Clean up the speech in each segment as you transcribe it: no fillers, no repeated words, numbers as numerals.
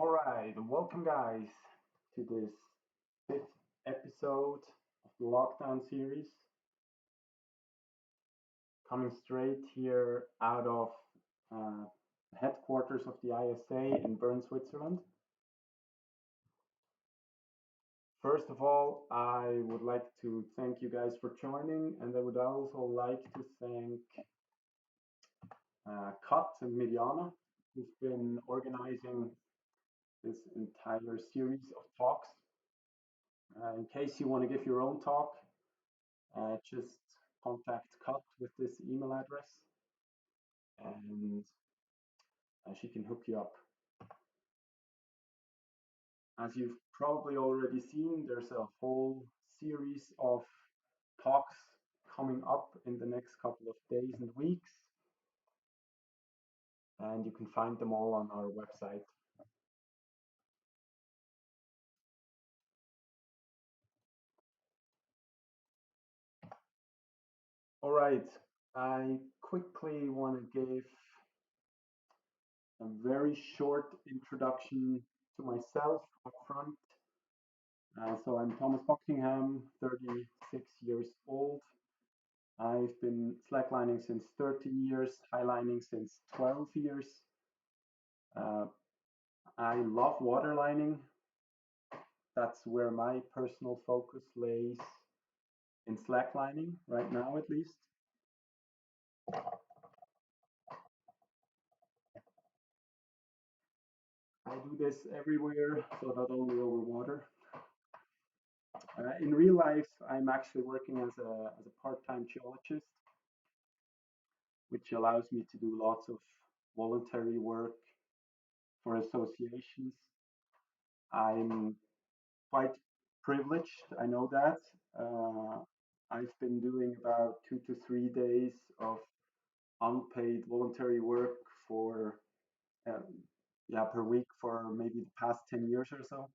All right, welcome guys to this fifth episode of the lockdown series, coming straight here out of uh, the headquarters of the ISA in Bern, Switzerland. First of all, I would like to thank you guys for joining, and I would also like to thank Kat and Miriana, who've been organizing this entire series of talks. In case you want to give your own talk, just contact Kat with this email address and she can hook you up. As you've probably already seen, there's a whole series of talks coming up in the next couple of days and weeks, and you can find them all on our website. All right, I quickly want to give a very short introduction to myself up front. So I'm Thomas Buckingham, 36 years old. I've been slacklining since 13 years, highlining since 12 years. Uh, I love waterlining. That's where my personal focus lays in slacklining right now, at least. I do this everywhere, so not only over water. In real life, I'm actually working as a part-time geologist, which allows me to do lots of voluntary work for associations. I'm quite privileged, I know that. Uh, I've been doing about 2 to 3 days of unpaid voluntary work for, um, yeah, per week for maybe the past 10 years or so.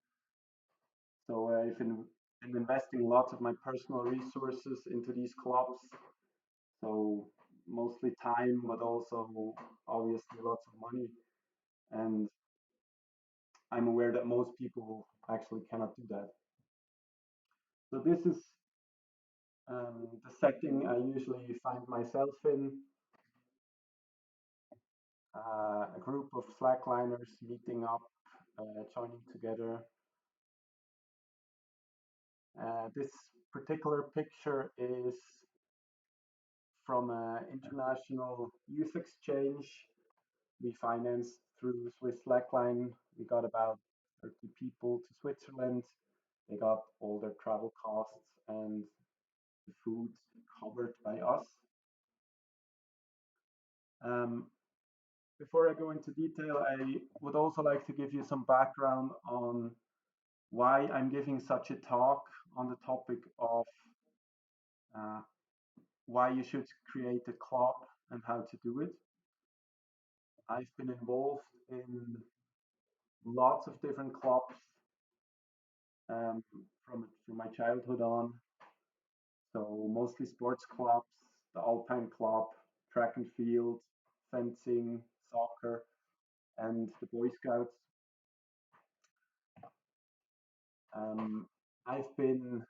So been investing lots of my personal resources into these clubs. So mostly time, but also obviously lots of money. And I'm aware that most people actually cannot do that. So this is the setting I usually find myself in. A group of slackliners meeting up, joining together. This particular picture is from an international youth exchange we financed through Swiss Slackline. We got about 30 people to Switzerland. They got all their travel costs and the food covered by us. Um, Before I go into detail, I would also like to give you some background on why I'm giving such a talk on the topic of uh, why you should create a club and how to do it. I've been involved in lots of different clubs from my childhood on. So mostly sports clubs, the Alpine Club, track and field, fencing, soccer, and the Boy Scouts. Um, I've been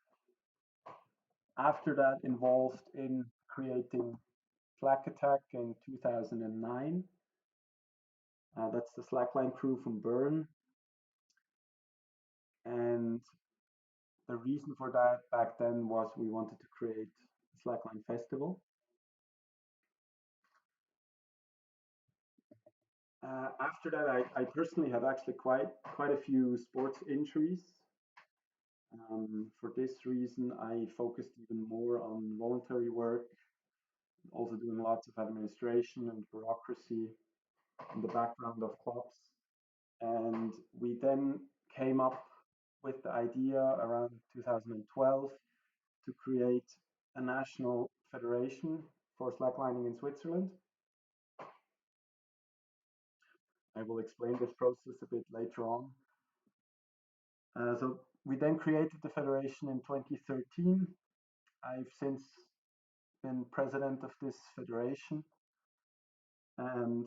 after that involved in creating Slack Attack in 2009. That's the Slackline crew from Bern. And the reason for that back then was we wanted to create a Slackline festival. After that, I personally had actually quite a few sports injuries. For this reason, I focused even more on voluntary work, also doing lots of administration and bureaucracy in the background of clubs. And we then came up with the idea around 2012 to create a national federation for slacklining in Switzerland. I will explain this process a bit later on. So we then created the federation in 2013. I've since been president of this federation, and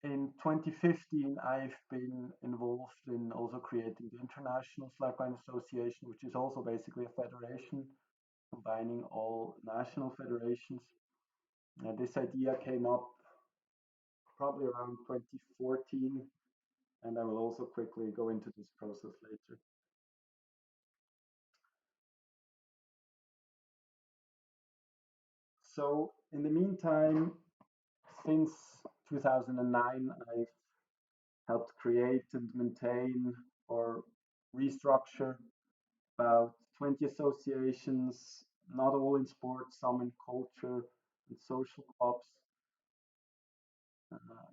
In 2015, I've been involved in also creating the International Slackline Association, which is also basically a federation combining all national federations. This idea came up probably around 2014, and I will also quickly go into this process later. So, in the meantime, since 2009, I've helped create and maintain or restructure about 20 associations, not all in sports, some in culture and social clubs. Uh,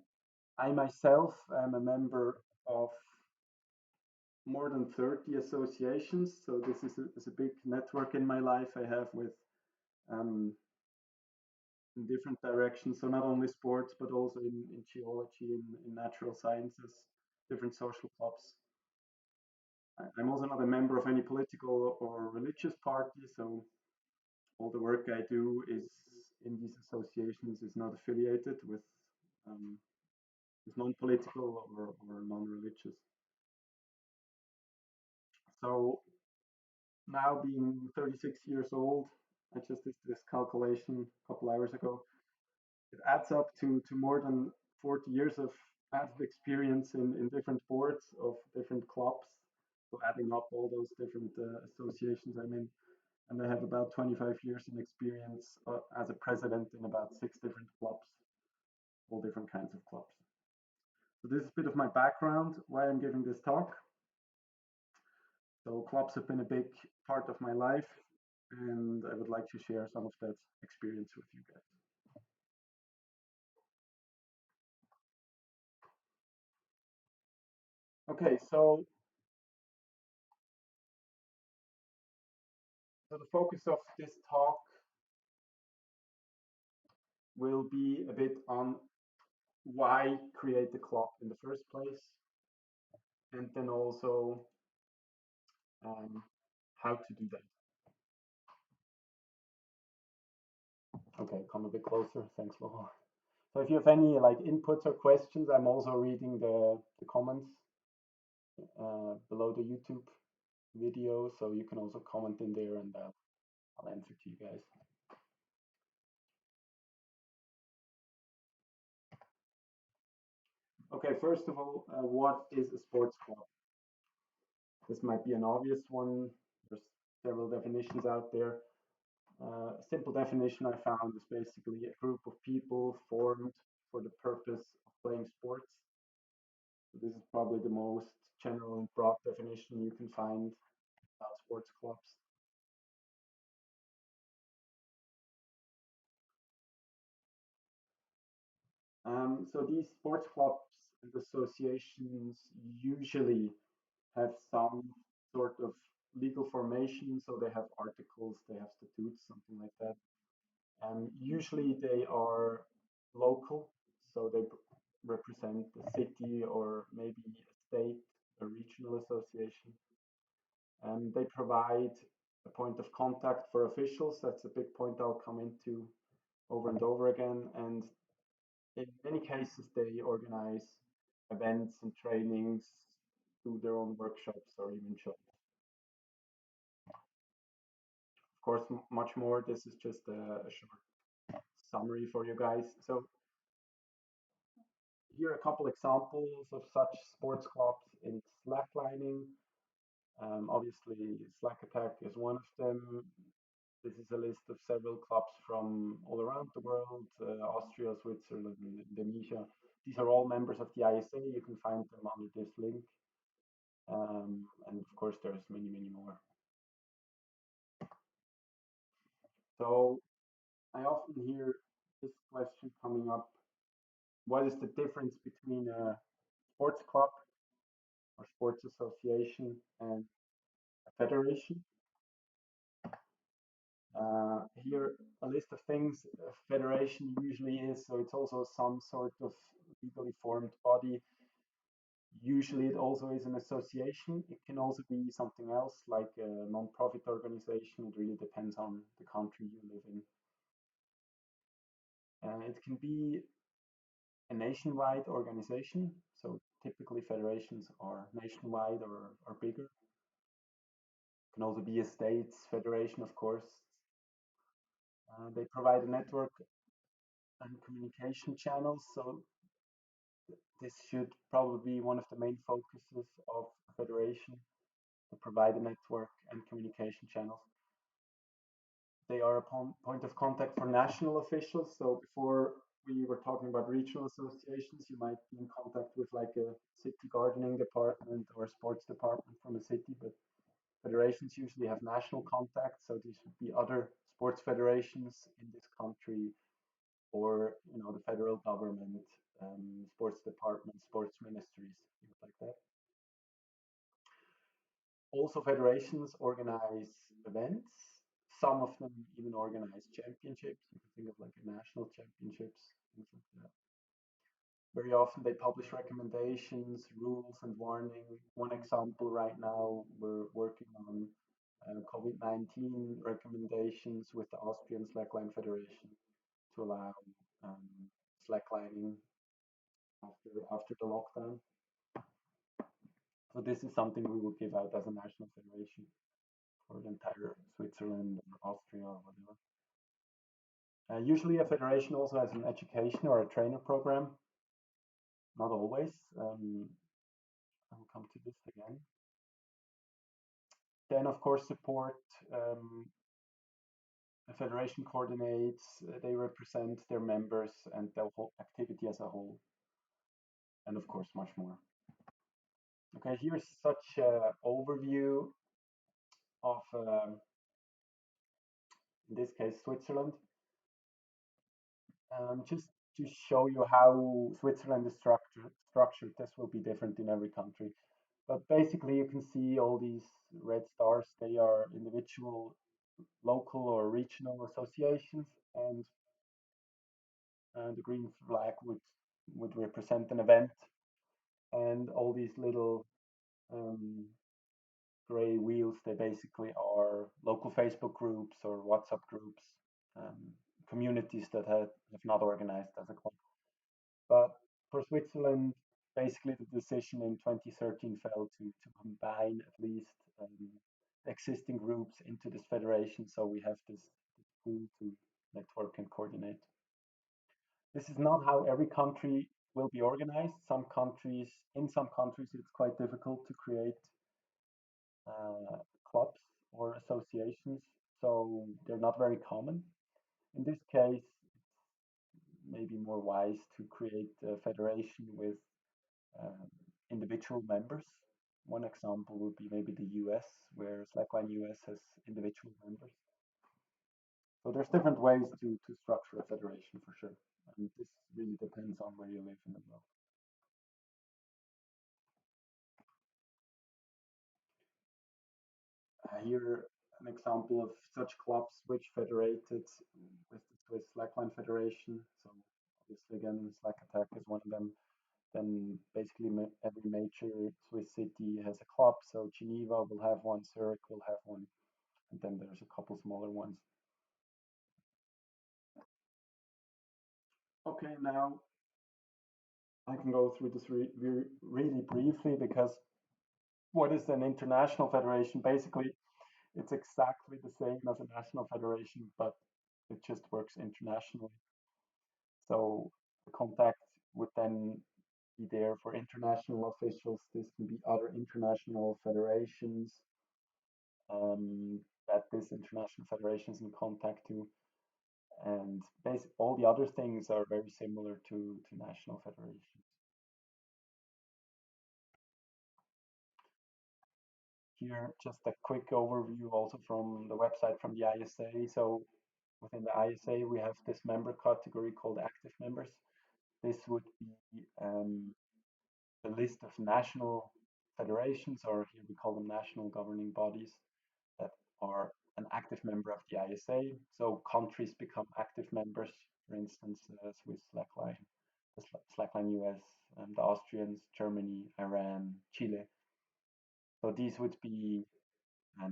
I myself am a member of more than 30 associations, so this is a big network in my life I have with um, in different directions. So not only sports, but also in geology, in natural sciences, different social clubs. I'm also not a member of any political or religious party, so all the work I do is in these associations is not affiliated with um, is non-political or non-religious. So now being 36 years old, I just did this calculation a couple hours ago. It adds up to more than 40 years of added experience in different boards of different clubs. So adding up all those different associations I'm in, and I have about 25 years in experience as a president in about 6 different clubs, all different kinds of clubs. So this is a bit of my background, why I'm giving this talk. So clubs have been a big part of my life, and I would like to share some of that experience with you guys. Okay, so the focus of this talk will be a bit on why create the club in the first place, and then also um, how to do that. Okay, come a bit closer. Thanks, Laurent. So if you have any like inputs or questions, I'm also reading the comments below the YouTube video, so you can also comment in there, and I'll answer to you guys. Okay, first of all, what is a sports club? This might be an obvious one. There's several definitions out there. A simple definition I found is basically a group of people formed for the purpose of playing sports. So this is probably the most general and broad definition you can find about sports clubs. So these sports clubs and associations usually have some sort of legal formation, so they have articles, they have statutes, something like that. Usually they are local, so they represent the city or maybe a state, a regional association. They provide a point of contact for officials. That's a big point I'll come into over and over again. And in many cases, they organize events and trainings, do their own workshops or even shows. Of course, much more. This is just a short summary for you guys. So here are a couple examples of such sports clubs in slacklining. Obviously, Slack Attack is one of them. This is a list of several clubs from all around the world, Austria, Switzerland, Indonesia. These are all members of the ISA. You can find them under this link. And of course, there's many, many more. So I often hear this question coming up. What is the difference between a sports club or sports association and a federation? Here, a list of things a federation usually is. So it's also some sort of legally formed body. Usually, it also is an association. It can also be something else, like a non-profit organization. It really depends on the country you live in. It can be a nationwide organization. So typically federations are nationwide or bigger. Can also be a states federation, of course. They provide a network and communication channels. So this should probably be one of the main focuses of a federation to provide a network and communication channels. They are a point of contact for national officials. So before we were talking about regional associations, you might be in contact with like a city gardening department or sports department from a city, but federations usually have national contacts. So these would be other sports federations in this country, or the federal government, sports departments, sports ministries, things like that. Also, federations organize events. Some of them even organize championships. You can think of like a national championships, things like that. Very often they publish recommendations, rules, and warning. One example right now, we're working on COVID-19 recommendations with the Austrian Slackline Federation to allow um, slacklining after the lockdown. So this is something we will give out as a national federation for the entire Switzerland or Austria or whatever. Usually a federation also has an education or a trainer program. Not always. I'll come to this again. Then, of course, support. A federation coordinates, they represent their members and the whole activity as a whole. And of course, much more. Okay, here's such an overview of, in this case, Switzerland. Just to show you how Switzerland is structured. This will be different in every country. But basically, you can see all these red stars. They are individual local or regional associations, and the green flag would represent an event, and all these little um, gray wheels, they basically are local Facebook groups or WhatsApp groups, um, communities that have not organized as a club. But for Switzerland, basically the decision in 2013 fell to combine at least existing groups into this federation, so we have this pool to network and coordinate. This is not how every country will be organized. In some countries, it's quite difficult to create clubs or associations, so they're not very common. In this case, maybe more wise to create a federation with um, individual members. One example would be maybe the US, where Slackline US has individual members. So there's different ways to structure a federation for sure. And this really depends on where you live in the world. Here, an example of such clubs which federated with the Swiss Slackline Federation. So obviously, again, Slack Attack is one of them. Then basically every major Swiss city has a club. So Geneva will have one, Zurich will have one, and then there's a couple smaller ones. Okay, now I can go through this really briefly, because what is an international federation? Basically, it's exactly the same as a national federation, but it just works internationally. So the contact would then be there for international officials. This can be other international federations that this international federation is in contact to. And basically, all the other things are very similar to national federations. Here, just a quick overview also from the website from the ISA. So within the ISA, we have this member category called active members. This would be the list of national federations, or here we call them national governing bodies, that are an active member of the ISA. So countries become active members, for instance, Swiss Slackline, the Slackline US, the Austrians, Germany, Iran, Chile. So these would be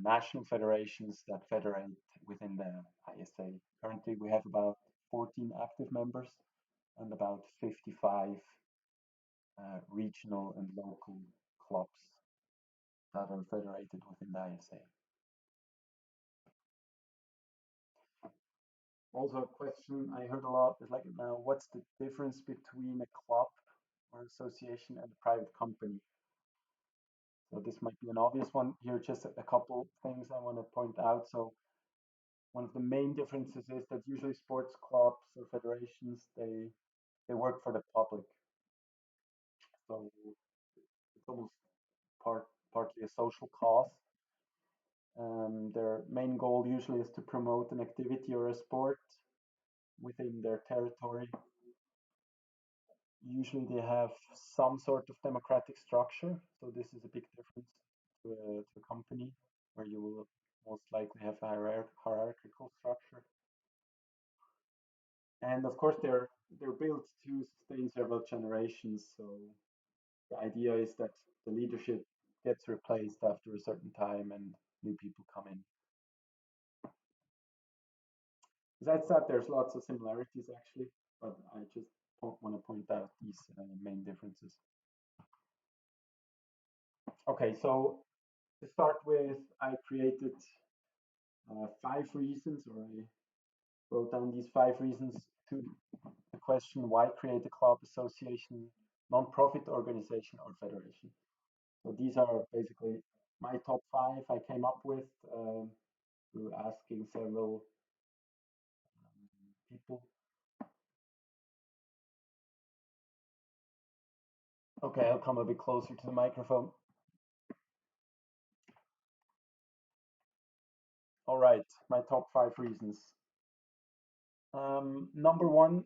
national federations that federate within the ISA. Currently, we have about 14 active members, and about 55 regional and local clubs that are federated within the ISA. Also, a question I heard a lot is like, now, what's the difference between a club or association and a private company? So this might be an obvious one here. Just a couple things I want to point out. So one of the main differences is that usually sports clubs or federations they work for the public. So it's almost partly a social cause. Their main goal usually is to promote an activity or a sport within their territory. Usually they have some sort of democratic structure. So this is a big difference to a company where you will most likely have a hierarchical structure. And of course they're built to sustain several generations. So the idea is that the leadership gets replaced after a certain time and new people come in. Besides that, there's lots of similarities actually, but I just want to point out these main differences. Okay, so to start with, I created 5 reasons, or I wrote down these 5 reasons to the question why create a club, association, non-profit organization, or federation. So these are basically my top 5 I came up with through asking several people. Okay, I'll come a bit closer to the microphone. All right, my top 5 reasons. Number one,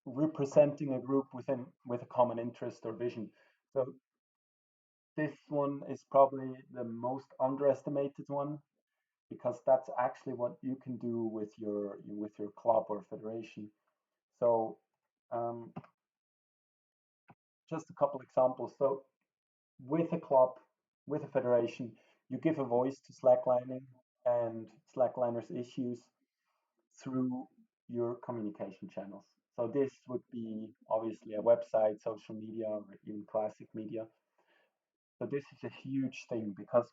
representing a group with a common interest or vision. So this one is probably the most underestimated one because that's actually what you can do with your club or federation. So um, just a couple examples. So with a club, with a federation, you give a voice to slacklining and slackliners' issues through your communication channels. So this would be obviously a website, social media, or even classic media. So this is a huge thing because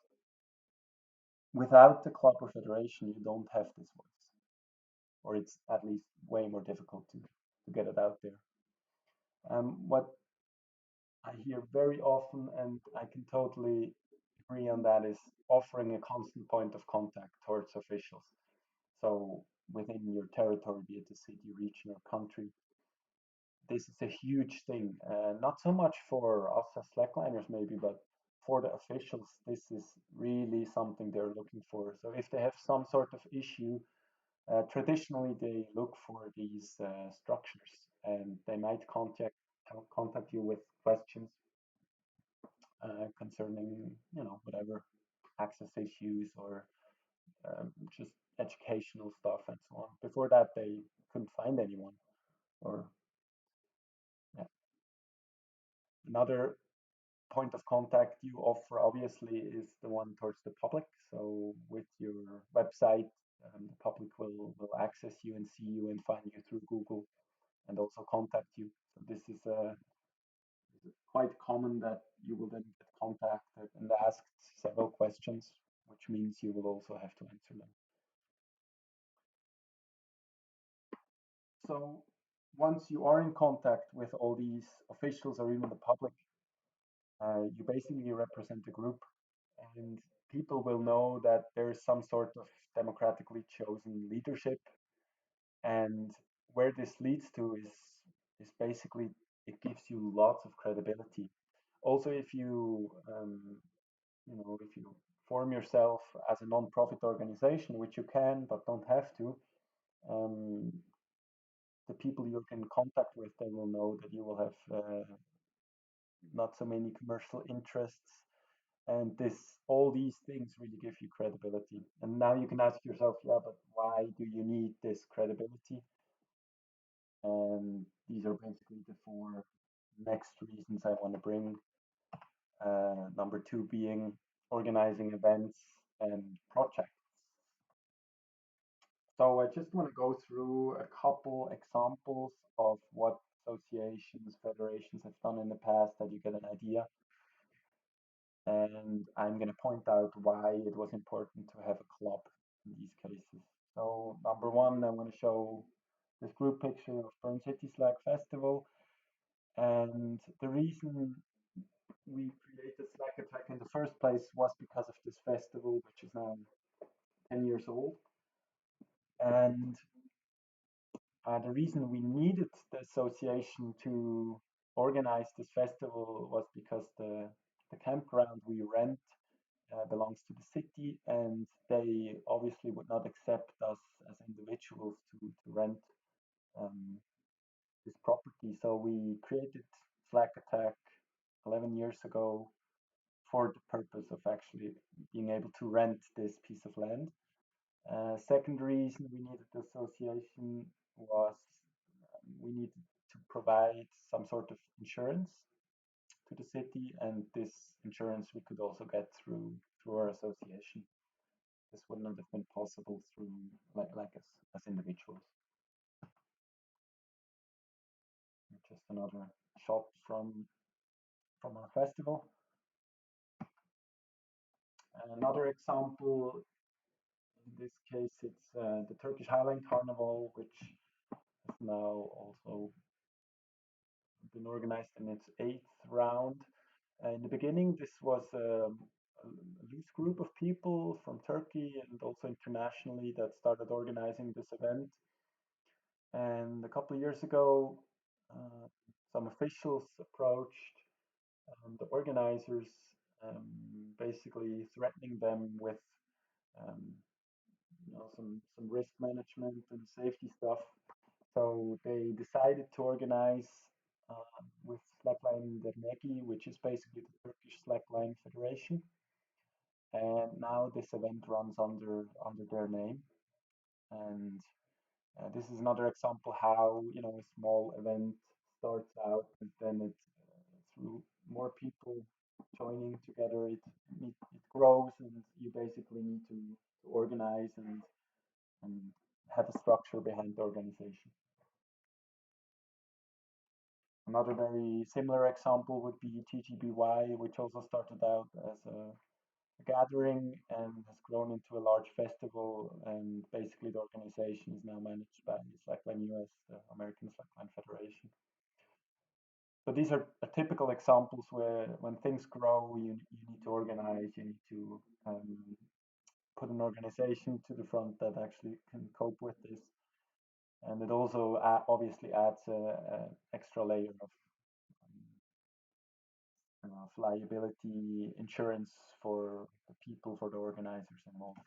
without the club or federation, you don't have this voice, or it's at least way more difficult to get it out there. What I hear very often, and I can totally agree on that, is offering a constant point of contact towards officials. So within your territory, be it a city, region, or country, this is a huge thing. Not so much for us as slackliners, maybe, but for the officials, this is really something they're looking for. So if they have some sort of issue, traditionally they look for these structures, and they might contact you with questions concerning, whatever access issues or just educational stuff and so on. Before that, they couldn't find anyone. Or yeah. Another point of contact you offer, obviously, is the one towards the public. So with your website, the public will access you and see you and find you through Google and also contact you. So this is quite common that you will then get contacted and asked several questions, which means you will also have to answer them. So once you are in contact with all these officials or even the public, you basically represent a group, and people will know that there is some sort of democratically chosen leadership, and where this leads to is basically it gives you lots of credibility. Also, if you form yourself as a non-profit organization, which you can but don't have to, um, the people you're in contact with, they will know that you will have not so many commercial interests, and all these things really give you credibility. And now you can ask yourself, yeah, but why do you need this credibility? And these are basically the 4 next reasons I want to bring. Number 2 being organizing events and projects. So I just want to go through a couple examples of what associations, federations have done in the past that you get an idea. And I'm going to point out why it was important to have a club in these cases. So number one, I'm going to show this group picture of Bern City Slack Festival. And the reason we created Slack Attack in the first place was because of this festival, which is now 10 years old. And the reason we needed the association to organize this festival was because the campground we rent belongs to the city, and they obviously would not accept us as individuals to rent um, this property. So we created Slack Attack 11 years ago for the purpose of actually being able to rent this piece of land. Second reason we needed the association was we needed to provide some sort of insurance to the city, and this insurance we could also get through our association. This would not have been possible through like as individuals. Just another shot from our festival. Another example, in this case, it's the Turkish Highland Carnival, which has now also been organized in its eighth round. In the beginning, this was a loose group of people from Turkey and also internationally that started organizing this event. And a couple of years ago, uh, some officials approached the organizers, basically threatening them with um, some risk management and safety stuff. So they decided to organize with Slackline Derneği, which is basically the Turkish Slackline Federation. And now this event runs under their name. And this is another example how a small event starts out, and then it through more people joining together, it grows, and you basically need to organize and have a structure behind the organization. Another very similar example would be TGBY, which also started out as a gathering and has grown into a large festival. And basically, the organization is now managed by Slackline US, the American Slackline Federation. So these are typical examples where when things grow, you need to organize, you need to put an organization to the front that actually can cope with this. And it also obviously adds an extra layer of liability insurance for the people, for the organizers involved.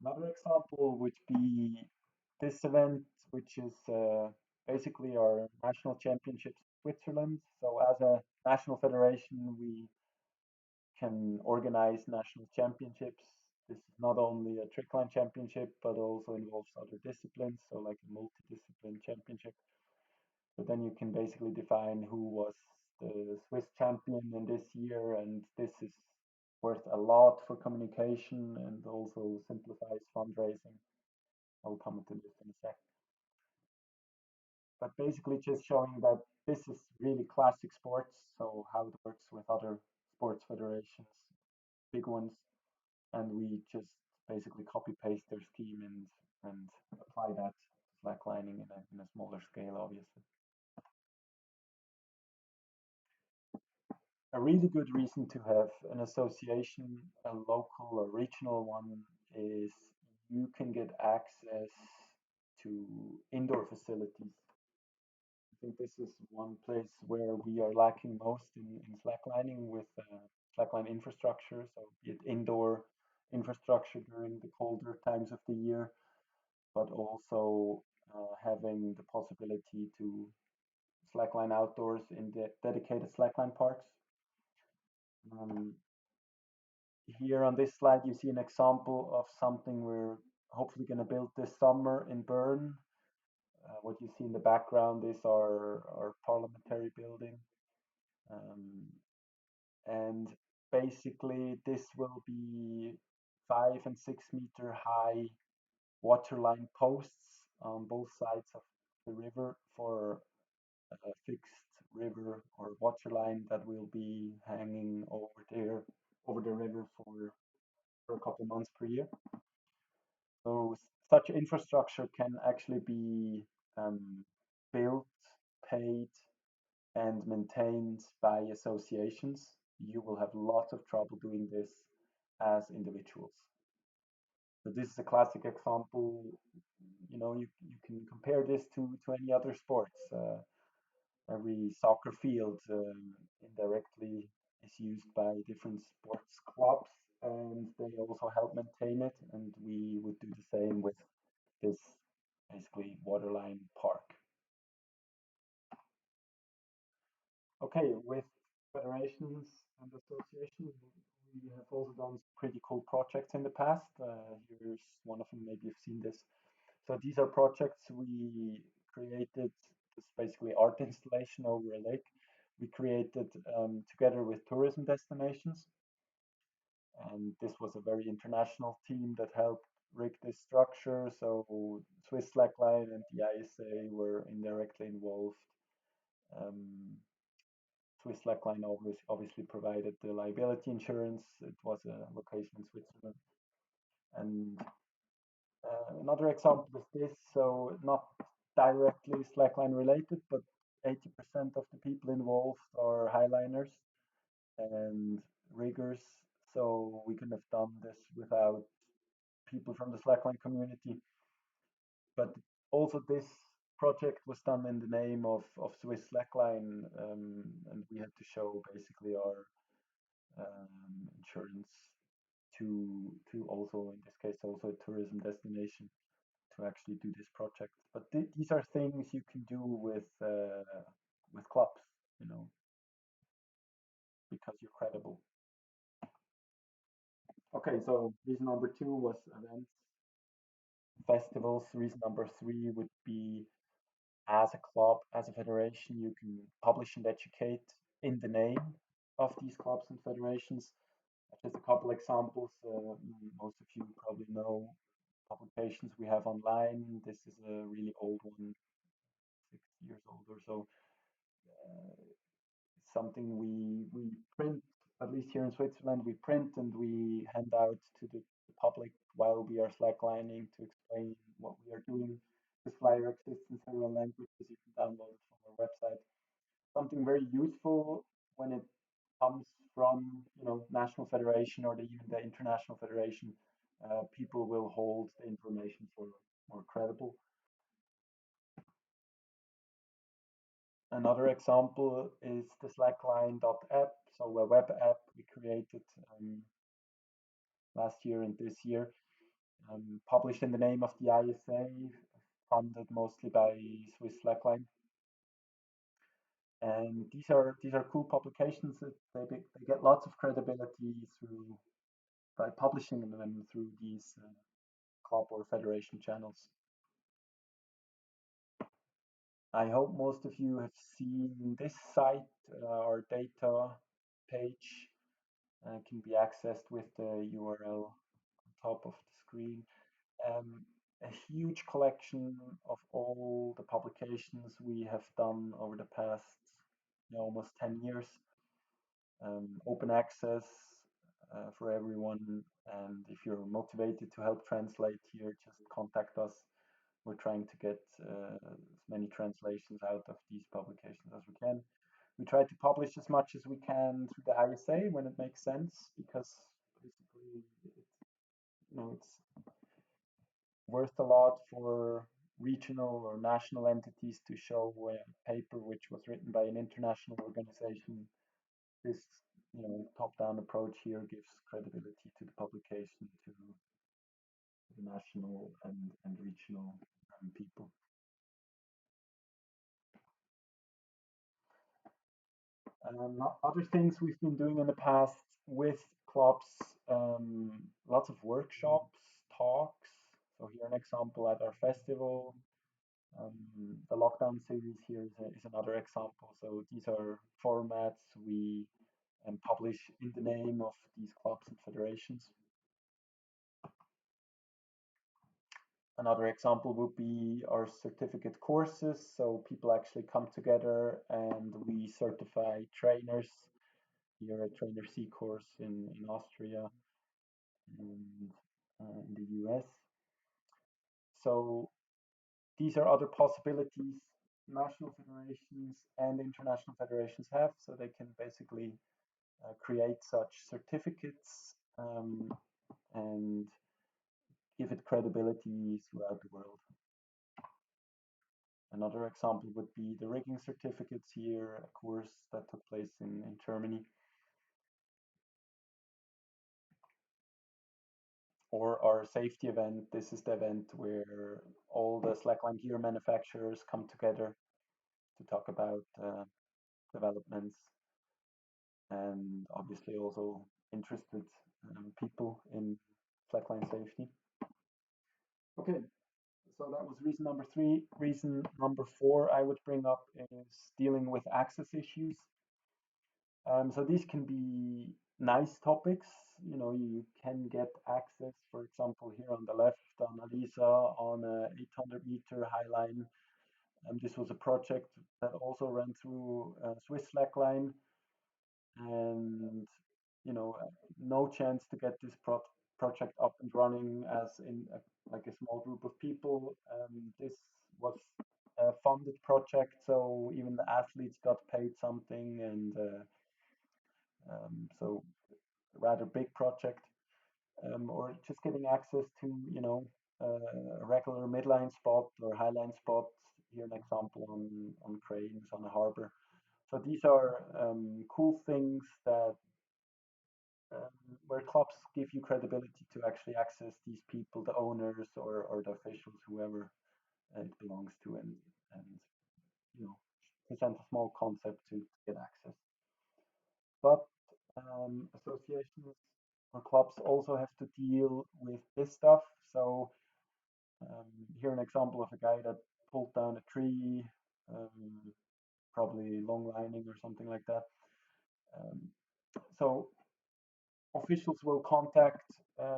Another example would be this event, which is basically our national championships in Switzerland. So as a national federation, we can organize national championships. This is not only a trickline championship, but also involves other disciplines, so like a multidiscipline championship. So then you can basically define who was the Swiss champion in this year, and this is worth a lot for communication and also simplifies fundraising. I'll come to this in a sec. But basically just showing that this is really classic sports, so how it works with other sports federations, big ones, and we just basically copy paste their scheme and apply that slacklining in a smaller scale, obviously. A really good reason to have an association, a local or regional one, is you can get access to indoor facilities. I think this is one place where we are lacking most in slacklining with slackline infrastructure. So be it indoor infrastructure during the colder times of the year, but also having the possibility to slackline outdoors in the dedicated slackline parks. Um, Here on this slide, you see an example of something we're hopefully going to build this summer in Bern. What you see in the background is our parliamentary building. Um, and basically, this will be 5 and 6 meter high waterline posts on both sides of the river for a fixed river or waterline that will be hanging over there over the river for a couple months per year. So such infrastructure can actually be um, built, paid, and maintained by associations. You will have lots of trouble doing this as individuals. So this is a classic example. You know, you can compare this to any other sports. Every soccer field indirectly is used by different sports clubs, and they also help maintain it. And we would do the same with this basically waterline park. Okay, with federations and associations, we have also done pretty cool projects in the past. Here's one of them, maybe you've seen this. So these are projects we created, it's basically art installation over a lake. We created together with tourism destinations. And this was a very international team that helped rig this structure. So Swiss Slackline and the ISA were indirectly involved. Um, Swiss Slackline obviously provided the liability insurance. It was a location in Switzerland. And another example is this. So not directly Slackline related, but 80% of the people involved are highliners and riggers. So we couldn't have done this without people from the Slackline community. But also this project was done in the name of Swiss Slackline, and we had to show basically our insurance to also in this case also a tourism destination to actually do this project. But these are things you can do with clubs, you know, because you're credible. Okay, so reason number two was events, festivals. Reason number three would be as a club, as a federation, you can publish and educate in the name of these clubs and federations. Just a couple examples. Most of you probably know publications we have online. This is a really old one, 6 years old or so. Something we print, at least here in Switzerland, we print and we hand out to the public while we are slacklining to explain what we are doing. This flyer exists in several languages. You can download it from our website. Something very useful when it comes from national federation or even the international federation. People will hold the information for more credible. Another example is the Slackline.app, so a web app we created last year and this year, published in the name of the ISA, funded mostly by Swiss Slackline. And these are cool publications. They get lots of credibility through by publishing them through these club or federation channels. I hope most of you have seen this site. Our data page can be accessed with the URL on top of the screen. A huge collection of all the publications we have done over the past almost 10 years. Open access for everyone. And if you're motivated to help translate here, just contact us. We're trying to get as many translations out of these publications as we can. We try to publish as much as we can through the ISA when it makes sense, because basically it's worth a lot for regional or national entities to show a paper which was written by an international organization. This top-down approach here gives credibility to the publication to the national and regional people. Other things we've been doing in the past with clubs, lots of workshops, talks. So here an example at our festival. The lockdown series here is another example. So these are formats we publish in the name of these clubs and federations. Another example would be our certificate courses. So people actually come together and we certify trainers. Here a trainer C course in Austria and in the US. So these are other possibilities national federations and international federations have. So they can basically create such certificates and give it credibility throughout the world. Another example would be the rigging certificates here, a course that took place in Germany. Or our safety event. This is the event where all the slackline gear manufacturers come together to talk about developments and obviously also interested people in slackline safety. Okay, so that was reason number three. Reason number four I would bring up is dealing with access issues. So these can be nice topics. You know, you can get access, for example, here on the left on Alisa on a 800-meter high line. This was a project that also ran through Swiss Slackline, and you know, no chance to get this project up and running as in like a small group of people. This was a funded project, so even the athletes got paid something, and so rather big project, or just getting access to, you know, a regular midline spot or highline spot. Here an example on cranes on a harbor. So these are cool things that where clubs give you credibility to actually access these people, the owners or the officials, whoever it belongs to, and you know, present a small concept to get access. But associations or clubs also have to deal with this stuff. So here an example of a guy that pulled down a tree, um, probably long lining or something like that. Um, so officials will contact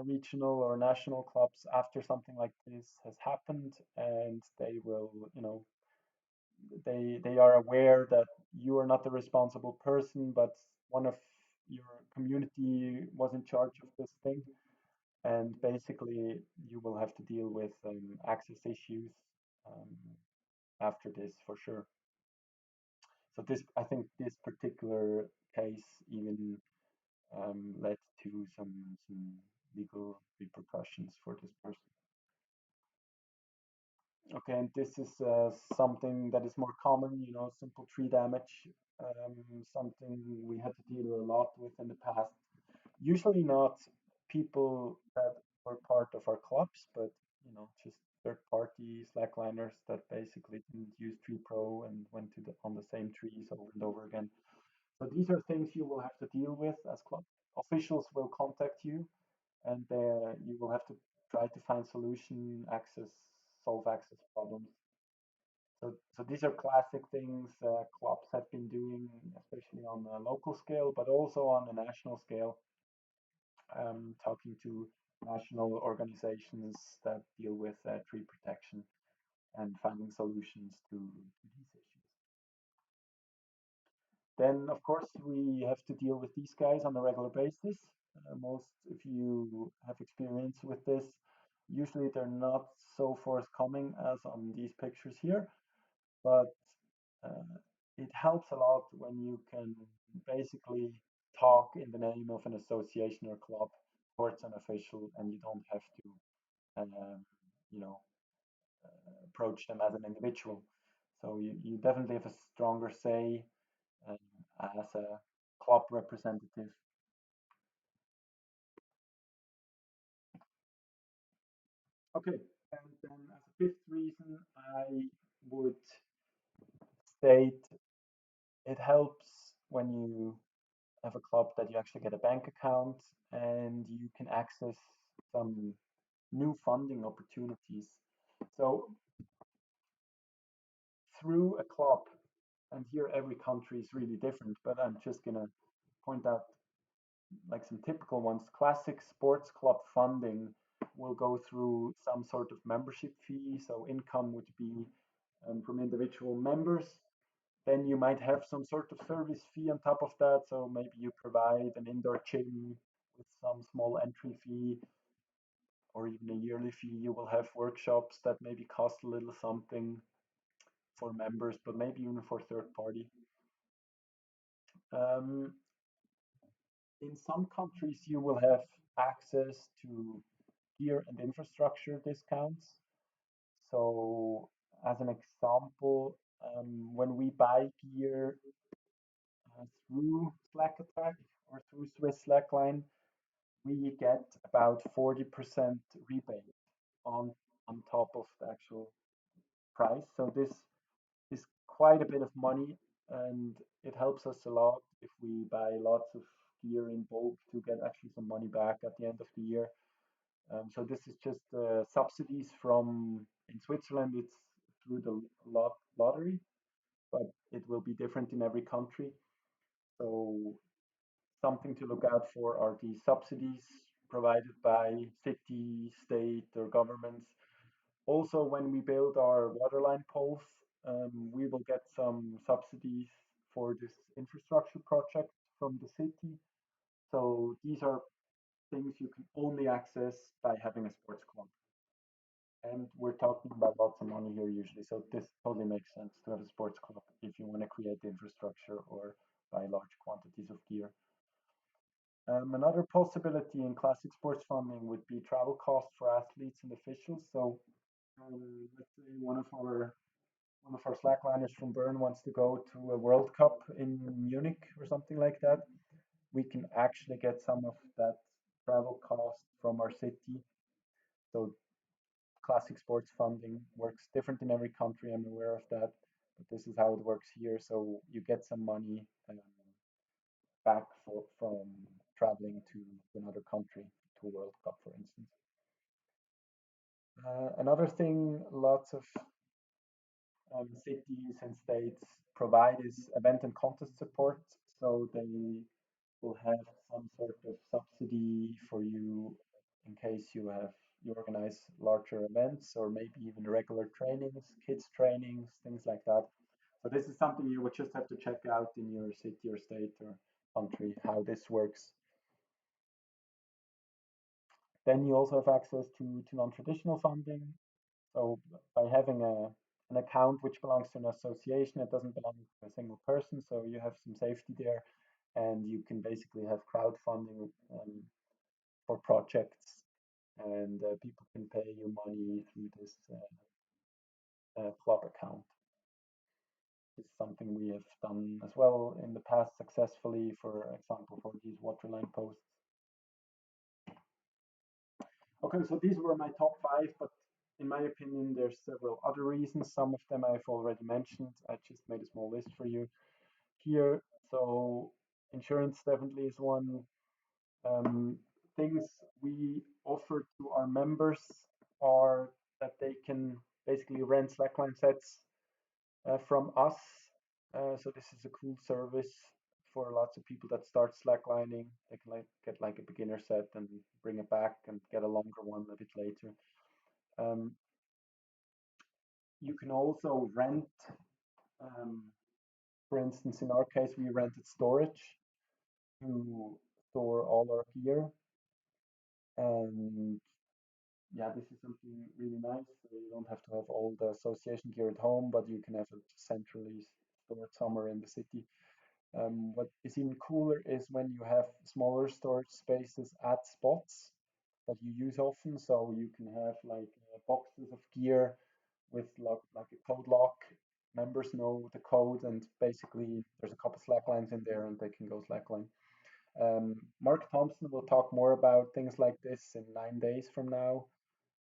regional or national clubs after something like this has happened, and they will, you know, they are aware that you are not the responsible person, but one of your community was in charge of this thing, and basically you will have to deal with access issues um, after this for sure. So this, I think, this particular case even led to some legal repercussions for this person. Okay, and this is something that is more common, you know, simple tree damage, something we had to deal a lot with in the past. Usually not people that were part of our clubs, but you know, just third party slackliners that basically didn't use Tree Pro and went to on the same trees over and over again. So these are things you will have to deal with as club officials will contact you, and you will have to try to find solution, access, solve access problems. So these are classic things clubs have been doing, especially on a local scale, but also on a national scale, talking to national organizations that deal with tree protection and finding solutions to these issues. Then, of course, we have to deal with these guys on a regular basis. Most, if you have experience with this, usually they're not so forthcoming as on these pictures here, but uh, it helps a lot when you can basically talk in the name of an association or club towards an official, and you don't have to, um, you know, approach them as an individual. So you definitely have a stronger say um, as a club representative. Okay, and then as a fifth reason, I would state it helps when you have a club that you actually get a bank account and you can access some new funding opportunities. So through a club, and here every country is really different, but I'm just gonna point out like some typical ones. Classic sports club funding will go through some sort of membership fee. So income would be from individual members. Then you might have some sort of service fee on top of that. So maybe you provide an indoor gym with some small entry fee or even a yearly fee. You will have workshops that maybe cost a little something for members, but maybe even for third party. Um, in some countries, you will have access to gear and infrastructure discounts. So, as an example, when we buy gear through Slack Attack or through Swiss Slackline, we get about 40% rebate on on top of the actual price. So this is quite a bit of money, and it helps us a lot if we buy lots of gear in bulk to get actually some money back at the end of the year. So this is just subsidies from in Switzerland. It's through the lottery, but it will be different in every country. So something to look out for are the subsidies provided by city, state, or governments. Also, when we build our waterline poles, we will get some subsidies for this infrastructure project from the city. So these are things you can only access by having a sports club. And we're talking about lots of money here usually. So this totally makes sense to have a sports club if you want to create the infrastructure or buy large quantities of gear. Another possibility in classic sports funding would be travel costs for athletes and officials. So let's say one of our slackliners from Bern wants to go to a World Cup in Munich or something like that. We can actually get some of that travel cost from our city. So classic sports funding works different in every country. I'm aware of that, but this is how it works here. So you get some money back from traveling to another country, to a World Cup, for instance. Another thing, lots of cities and states provide is event and contest support. So they will have some sort of subsidy for you in case you organize larger events or maybe even regular trainings, kids trainings, things like that. So this is something you would just have to check out in your city or state or country how this works. Then you also have access to non-traditional funding. So by having an account which belongs to an association, it doesn't belong to a single person. So you have some safety there, and you can basically have crowdfunding for projects, and people can pay you money through this club account. It's something we have done as well in the past successfully, for example, for these waterline posts. Okay, so these were my top five, but in my opinion, there's several other reasons. Some of them I've already mentioned. I just made a small list for you here. So insurance definitely is one. Um, Things we offer to our members are that they can basically rent Slackline sets from us. So this is a cool service for lots of people that start slacklining. They can get like a beginner set and bring it back and get a longer one a bit later. Um, you can also rent, um, for instance, in our case, we rented storage to store all our gear. And yeah, this is something really nice. So you don't have to have all the association gear at home, but you can have it centrally stored somewhere in the city. What is even cooler is when you have smaller storage spaces at spots that you use often. So you can have like boxes of gear with like a code lock. Members know the code, and basically there's a couple slacklines in there, and they can go slackline. Mark Thompson will talk more about things like this in 9 days from now,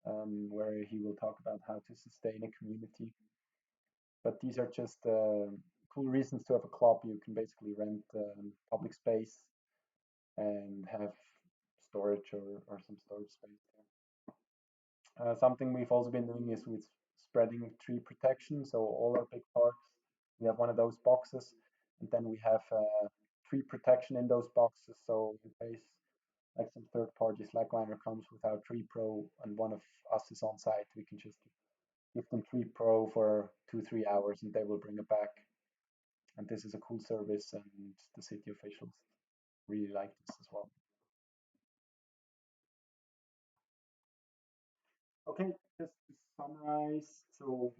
where he will talk about how to sustain a community. But these are just cool reasons to have a club. You can basically rent public space and have storage or some storage space there. Something we've also been doing is with spreading tree protection. So all our big parks, we have one of those boxes, and then we have tree protection in those boxes. So in case like some third party Slackliner comes with our Tree Pro and one of us is on site, we can just give them Tree Pro for 2, 3 hours and they will bring it back. And this is a cool service, and the city officials really like this as well. Okay, just to summarize, so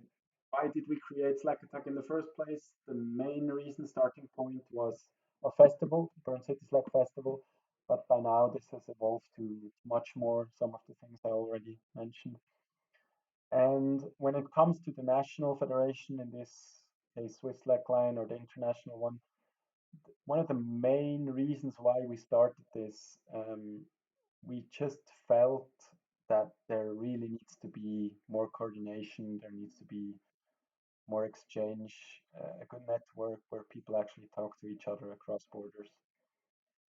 why did we create Slack Attack in the first place? The main reason, starting point, was a festival, Bern City Slack Festival, but by now this has evolved to much more, some of the things I already mentioned. And when it comes to the national federation, in this case Swiss Slackline or the international one of the main reasons why we started this, we just felt that there really needs to be more coordination, there needs to be more exchange, a good network where people actually talk to each other across borders.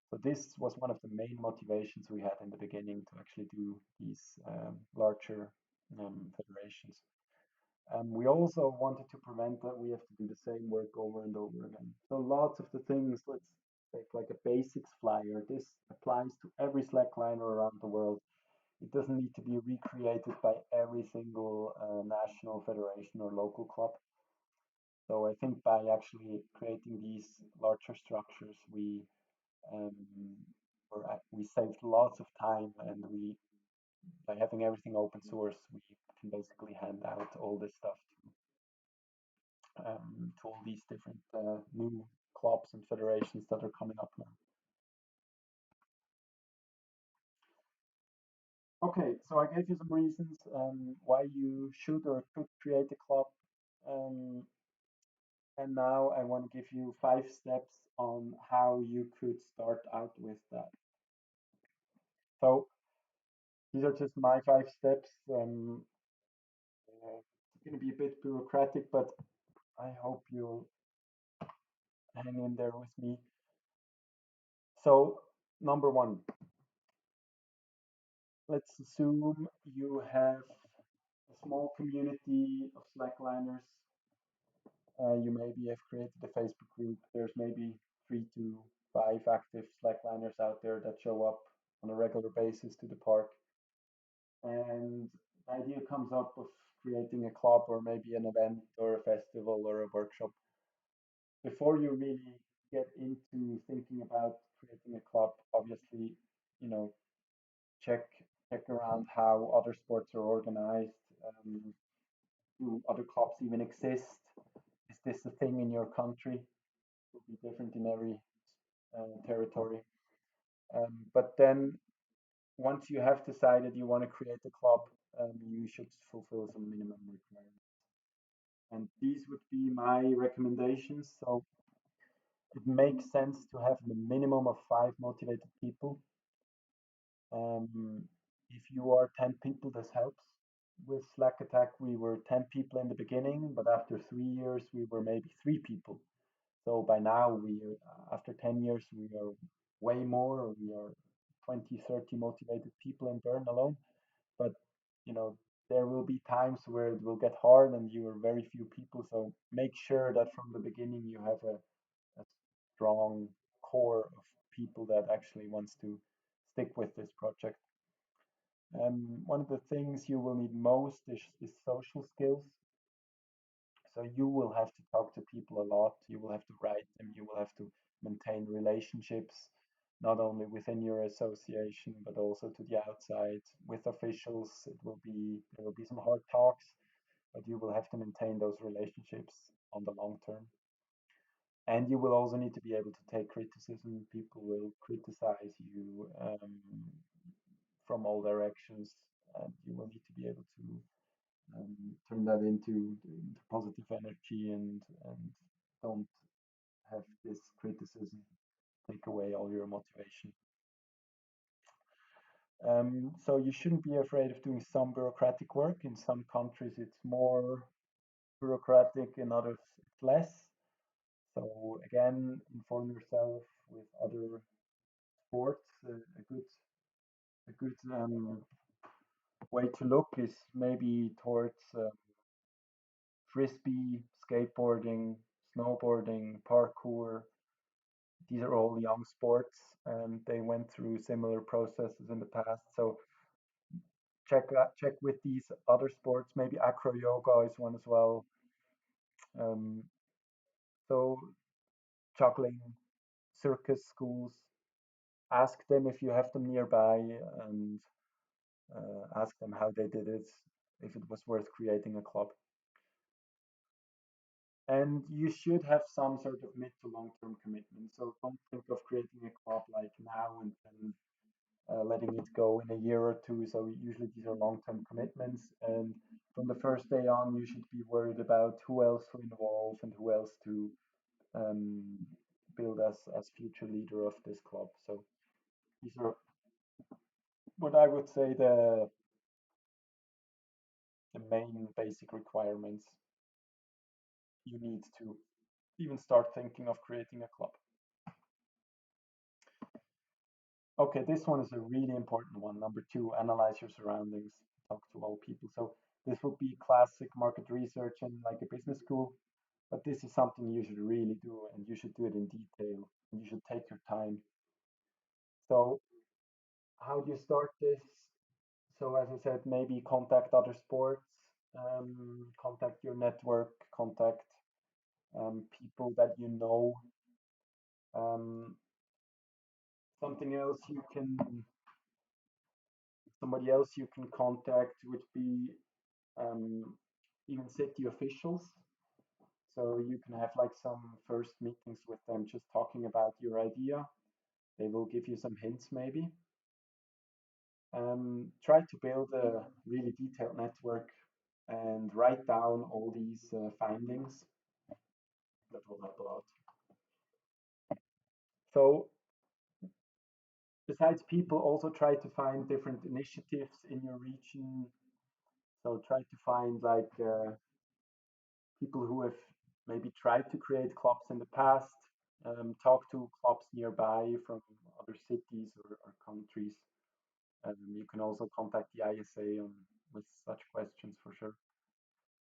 So this was one of the main motivations we had in the beginning to actually do these larger federations. We also wanted to prevent that we have to do the same work over and over again. So lots of the things, let's take like a basics flyer. This applies to every Slackliner around the world. It doesn't need to be recreated by every single national federation or local club. So I think by actually creating these larger structures, um, we saved lots of time, and we by having everything open source, we can basically hand out all this stuff to all these different new clubs and federations that are coming up now. Okay, so I gave you some reasons why you should or could create a club. Um, and now I want to give you 5 steps on how you could start out with that. So these are just my 5 steps. It's going to be a bit bureaucratic, but I hope you'll hang in there with me. So, number one, let's assume you have a small community of Slackliners. You maybe have created a Facebook group. There's maybe 3 to 5 active Slackliners out there that show up on a regular basis to the park. And the idea comes up of creating a club or maybe an event or a festival or a workshop. Before you really get into thinking about creating a club, obviously, you know, check check around how other sports are organized. Do other clubs even exist? Is this a thing in your country? It will be different in every territory. But then once you have decided you want to create a club, you should fulfill some minimum requirements. And these would be my recommendations. So it makes sense to have a minimum of 5 motivated people. Um, if you are 10 people, this helps. With Slack Attack, we were 10 people in the beginning, but after 3 years, we were maybe 3 people. So by now, after 10 years, we are way more. We are 20, 30 motivated people in Bern alone. But you know, there will be times where it will get hard and you are very few people. So make sure that from the beginning you have a strong core of people that actually wants to stick with this project. One of the things you will need most is social skills. So you will have to talk to people a lot. You will have to write them. You will have to maintain relationships, not only within your association, but also to the outside with officials. There will be some hard talks, but you will have to maintain those relationships on the long term. And you will also need to be able to take criticism. People will criticize you from all directions, and you will need to be able to turn that into positive energy and don't have this criticism take away all your motivation. So you shouldn't be afraid of doing some bureaucratic work. In some countries, it's more bureaucratic, in others, it's less. So again, inform yourself with other sports. A good way to look is maybe towards frisbee, skateboarding, snowboarding, parkour. These are all young sports, and they went through similar processes in the past. So check with these other sports. Maybe acro yoga is one as well. Um, so juggling, circus schools. Ask them if you have them nearby, and ask them how they did it, if it was worth creating a club. And you should have some sort of mid to long term commitment. So don't think of creating a club like now and then letting it go in a year or two. So usually these are long term commitments. And from the first day on, you should be worried about who else to involve and who else to um, build as future leader of this club. So these are what I would say the main basic requirements you need to even start thinking of creating a club. Okay, this one is a really important one. Number two, analyze your surroundings, talk to all people. So this would be classic market research in like a business school, but this is something you should really do and you should do it in detail and you should take your time. So how do you start this? So as I said, maybe contact other sports, contact your network, contact people that you know. Um, something else you can, somebody else you can contact would be um, even city officials. So you can have like some first meetings with them, just talking about your idea. They will give you some hints maybe. Try to build a really detailed network and write down all these findings. That will help a lot. So besides people, also try to find different initiatives in your region. So try to find like people who have maybe tried to create clubs in the past. Talk to clubs nearby from other cities or countries. You can also contact the ISA with such questions for sure.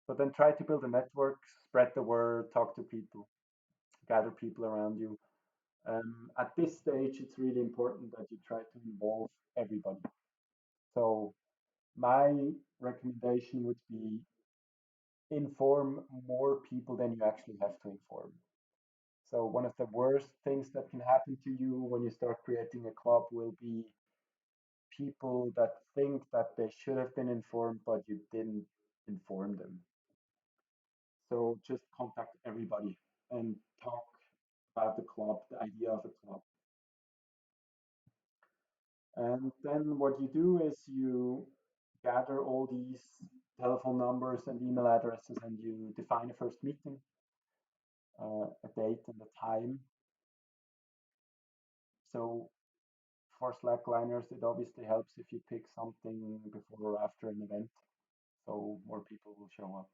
But then try to build a network, spread the word, talk to people, gather people around you. At this stage, it's really important that you try to involve everybody. So my recommendation would be inform more people than you actually have to inform. So one of the worst things that can happen to you when you start creating a club will be people that think that they should have been informed, but you didn't inform them. So just contact everybody and talk about the club, the idea of a club. And then what you do is you gather all these telephone numbers and email addresses and you define a first meeting, a date and a time. So for Slackliners, it obviously helps if you pick something before or after an event, so more people will show up.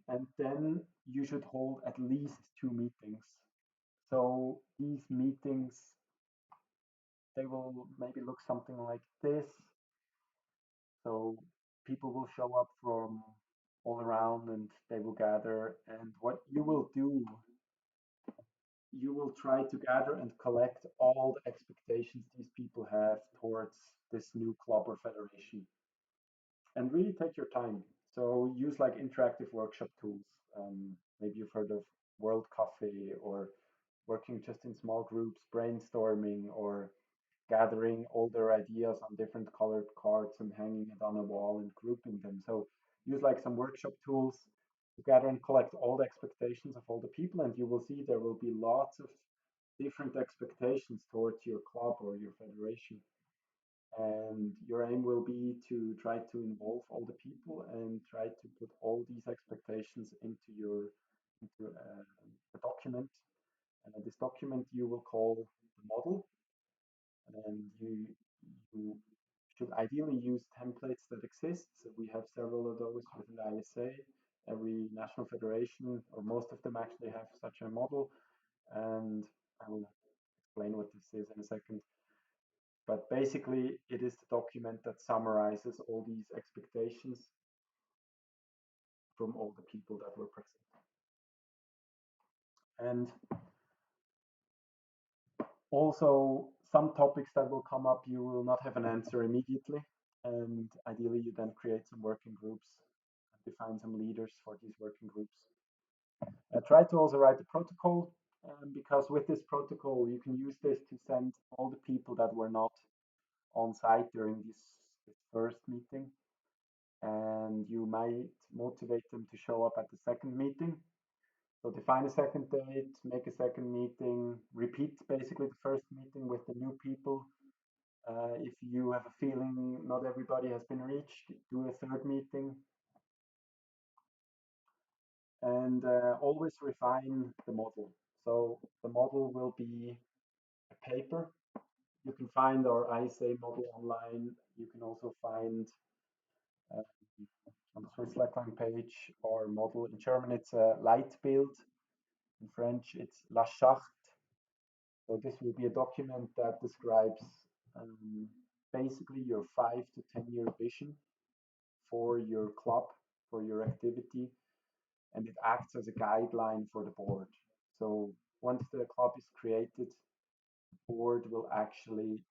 And then you should hold at least two meetings. So these meetings, they will maybe look something like this. So people will show up from all around and they will gather. And what you will do, you will try to gather and collect all the expectations these people have towards this new club or federation. And really take your time. So use like interactive workshop tools. Maybe you've heard of World Coffee or working just in small groups, brainstorming or gathering all their ideas on different colored cards and hanging it on a wall and grouping them. So use like some workshop tools to gather and collect all the expectations of all the people, and you will see there will be lots of different expectations towards your club or your federation. And your aim will be to try to involve all the people and try to put all these expectations into into a document. And this document you will call the model, and you should ideally use templates that exist. So we have several of those within the ISA. Every national federation, or most of them, actually have such a model, and I will explain what this is in a second. But basically, it is the document that summarizes all these expectations from all the people that were present. And Also, some topics that will come up, you will not have an answer immediately. And ideally, you then create some working groups and define some leaders for these working groups. Try to also write the protocol, because with this protocol, you can use this to send all the people that were not on site during this first meeting, and you might motivate them to show up at the second meeting. So define a second date, make a second meeting, repeat basically the first meeting with the new people. If you have a feeling not everybody has been reached, do a third meeting, and always refine the model. So the model will be a paper. You can find our ISA model online. You can also find uh, on the Swiss Slackline page our model. In German, it's a Leitbild. In French, it's La Charte. So this will be a document that describes um, basically your 5 to 10 year vision for your club, for your activity, and it acts as a guideline for the board. So once the club is created, the board will actually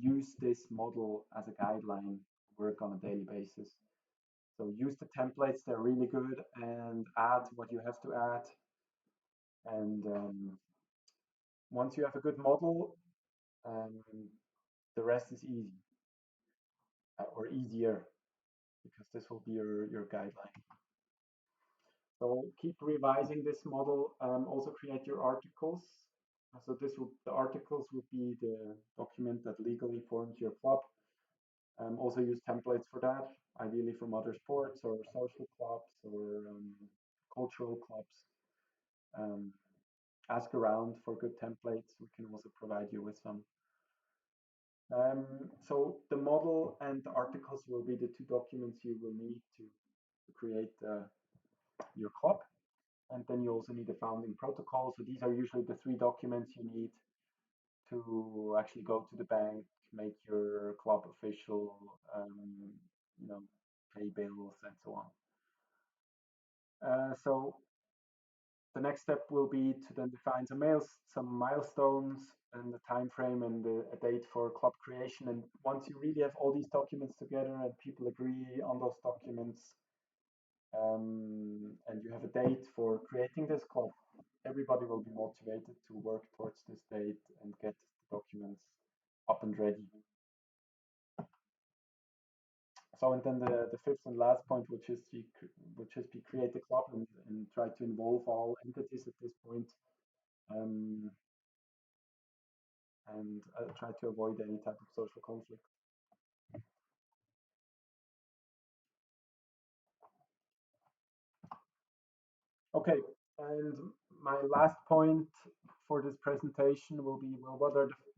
use this model as a guideline to work on a daily basis. So use the templates, they're really good, and add what you have to add. And once you have a good model, um, the rest is easy, or easier, because this will be your guideline. So keep revising this model. Also create your articles. So the articles will be the document that legally forms your club. Also use templates for that, ideally from other sports or social clubs or cultural clubs. Um, Ask around for good templates. We can also provide you with some. So the model and the articles will be the two documents you will need to create your club. And then you also need a founding protocol. So these are usually the three documents you need to actually go to the bank, make your club official, you know, pay bills and so on. So the next step will be to then define some milestones and the time frame and a date for club creation. And once you really have all these documents together and people agree on those documents, and you have a date for creating this club, everybody will be motivated to work towards this date and get the documents up and ready. So, and then the fifth and last point, which is be create a club and try to involve all entities at this point, um, and try to avoid any type of social conflict. Okay, and my last point for this presentation will be, well,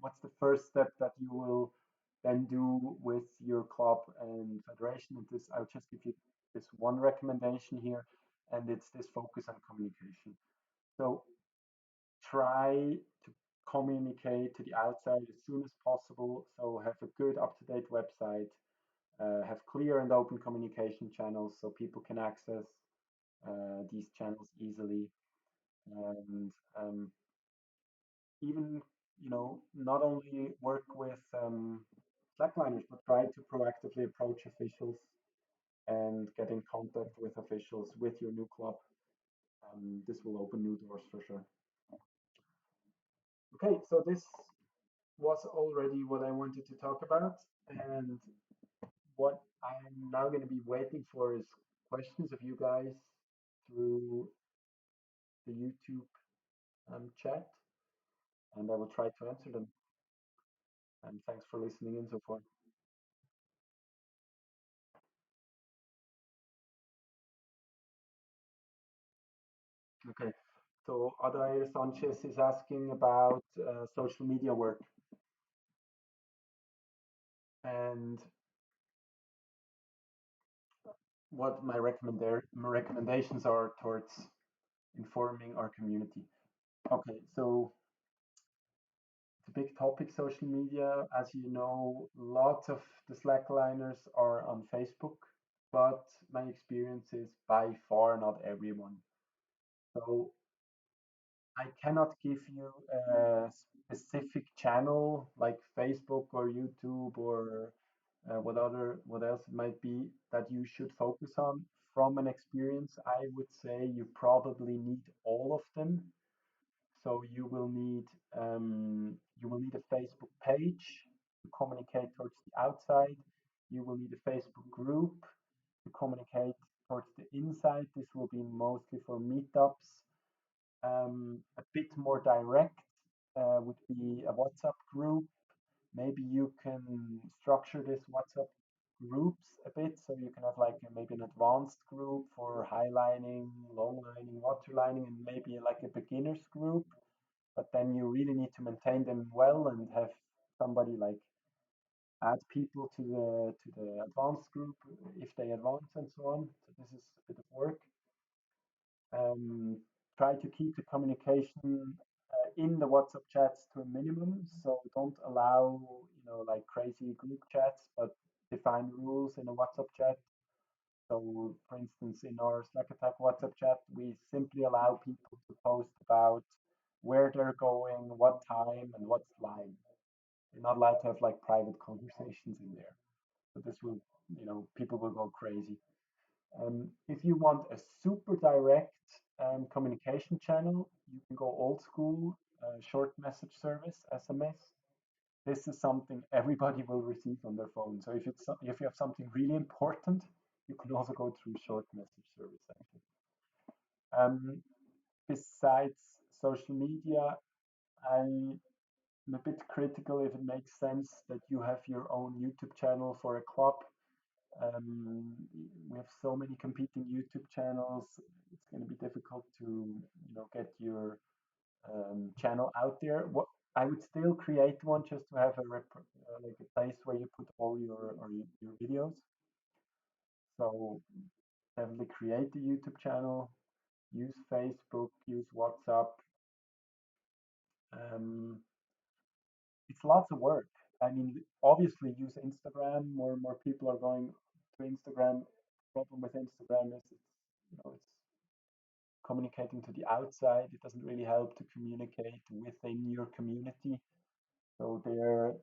what's the first step that you will then do with your club and federation? And this, I'll just give you this one recommendation here, and it's this focus on communication. So try to communicate to the outside as soon as possible. So have a good up-to-date website, have clear and open communication channels so people can access these channels easily, and even not only work with slackliners, but try to proactively approach officials and get in contact with officials with your new club. This will open new doors for sure. Okay, so this was already what I wanted to talk about, and what I'm now going to be waiting for is questions of you guys through the YouTube chat, and I will try to answer them. And thanks for listening in so far. Okay, so Adair Sanchez is asking about social media work and what my recommendations are towards informing our community. Okay, so it's a big topic, social media. As you know, lots of the slackliners are on Facebook, but my experience is by far not everyone. So I cannot give you a specific channel like Facebook or YouTube or what else it might be that you should focus on. From an experience, I would say you probably need all of them. So you will need a Facebook page to communicate towards the outside. You will need a Facebook group to communicate towards the inside. This will be mostly for meetups. A bit more direct would be a WhatsApp group. Maybe you can structure this WhatsApp groups a bit so you can have like maybe an advanced group for highlining, longlining, waterlining, and maybe like a beginners group. But then you really need to maintain them well and have somebody like add people to the advanced group if they advance and so on. So this is a bit of work. Um, Try to keep the communication in the WhatsApp chats to a minimum. So don't allow, like crazy group chats, but define rules in a WhatsApp chat. So, for instance, in our Slack Attack WhatsApp chat, we simply allow people to post about where they're going, what time, and what's line. You're not allowed to have like private conversations in there. So this will, people will go crazy. If you want a super direct communication channel, you can go old school, short message service, SMS. This is something everybody will receive on their phone. So if you have something really important, you can also go through short message service actually. Um, Besides social media, I'm a bit critical if it makes sense that you have your own YouTube channel for a club. We have so many competing YouTube channels. It's going to be difficult to, get your channel out there. What I would still create one just to have like a place where you put all your videos. So definitely create a YouTube channel. Use Facebook. Use WhatsApp. Um, it's lots of work. I mean, obviously use Instagram. More and more people are going to Instagram. Problem with Instagram is it's communicating to the outside. It doesn't really help to communicate within your community. So there,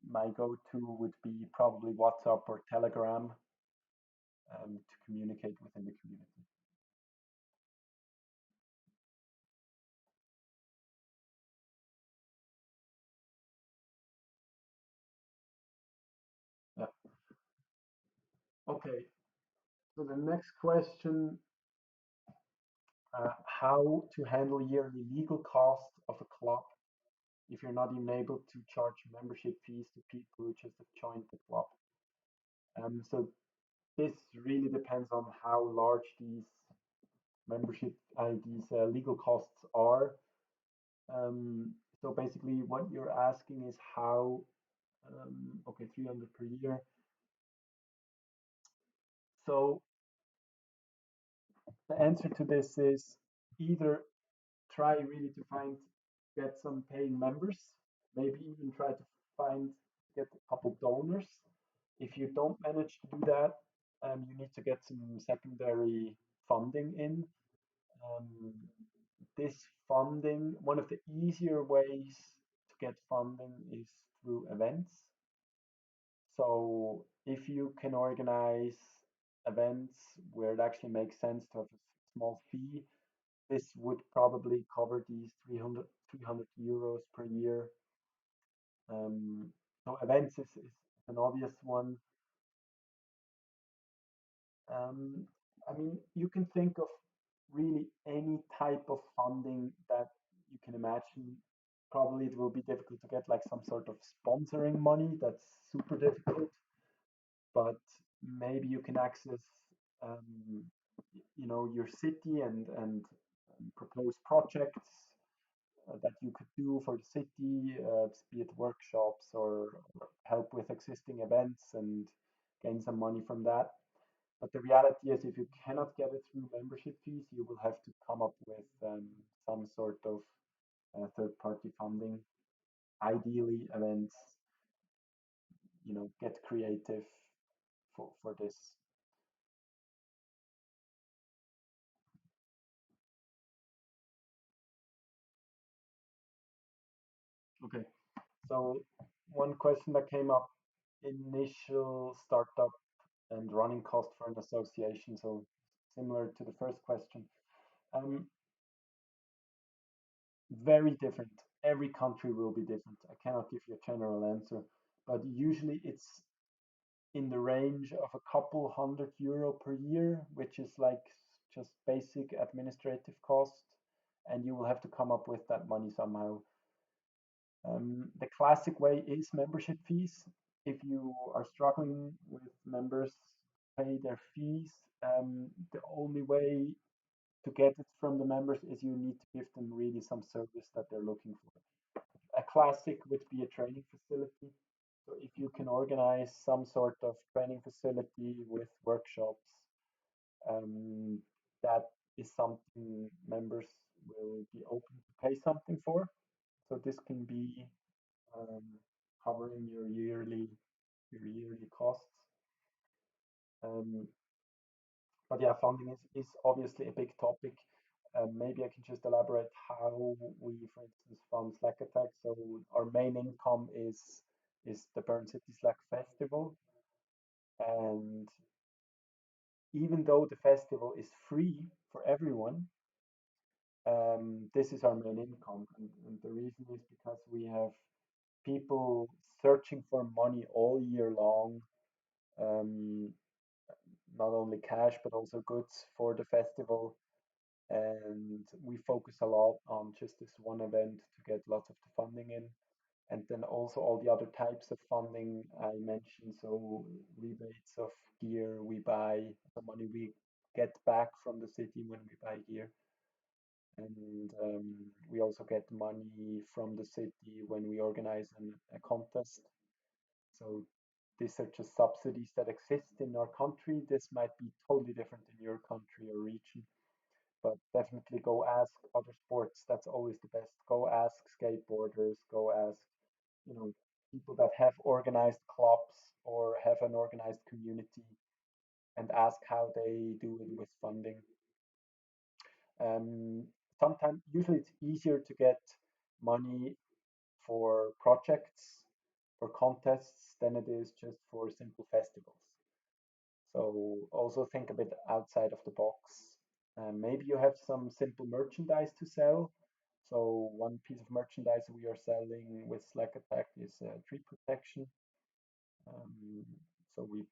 my go-to would be probably WhatsApp or Telegram to communicate within the community. Yeah. Okay. So the next question, how to handle yearly legal costs of a club if you're not even able to charge membership fees to people who just have joined the club. So this really depends on how large these legal costs are. So basically, what you're asking is how, okay, 300 per year. So the answer to this is either try really to get some paying members, maybe even try to find, get a couple donors. If you don't manage to do that, you need to get some secondary funding in. Um, this funding, one of the easier ways to get funding is through events. So if you can organize events where it actually makes sense to have a small fee, this would probably cover these 300 euros per year. So events is an obvious one. Um, I mean, you can think of really any type of funding that you can imagine. Probably it will be difficult to get like some sort of sponsoring money. That's super difficult, but maybe you can access, um, your city and propose projects that you could do for the city, be it workshops or help with existing events and gain some money from that. But the reality is, if you cannot get it through membership fees, you will have to come up with some sort of third-party funding. Ideally, events, get creative for this. Okay. So one question that came up: initial startup and running cost for an association. So similar to the first question. Um, Very different. Every country will be different. I cannot give you a general answer, but usually it's in the range of a couple €100 per year, which is like just basic administrative cost, and you will have to come up with that money somehow. The classic way is membership fees. If you are struggling with members pay their fees, the only way to get it from the members is you need to give them really some service that they're looking for. A classic would be a training facility. So if you can organize some sort of training facility with workshops, um, that is something members will be open to pay something for. So this can be um, covering your yearly costs. Um, but yeah, funding is obviously a big topic. Maybe I can just elaborate how we, for instance, fund Slack Attack. So our main income is the Bern City Slack Festival, and even though the festival is free for everyone, this is our main income, and the reason is because we have people searching for money all year long, um, not only cash but also goods for the festival. And we focus a lot on just this one event to get lots of the funding in. And then also all the other types of funding I mentioned, so rebates of gear we buy, the money we get back from the city when we buy gear. And we also get money from the city when we organize a contest. So these are just subsidies that exist in our country. This might be totally different in your country or region, but definitely go ask other sports. That's always the best. Go ask skateboarders, go ask, you know, people that have organized clubs or have an organized community and ask how they do it with funding. Um, Sometimes, usually it's easier to get money for projects or contests than it is just for simple festivals. So also think a bit outside of the box. Maybe you have some simple merchandise to sell. So one piece of merchandise we are selling with Slack Attack is tree protection. Um, so we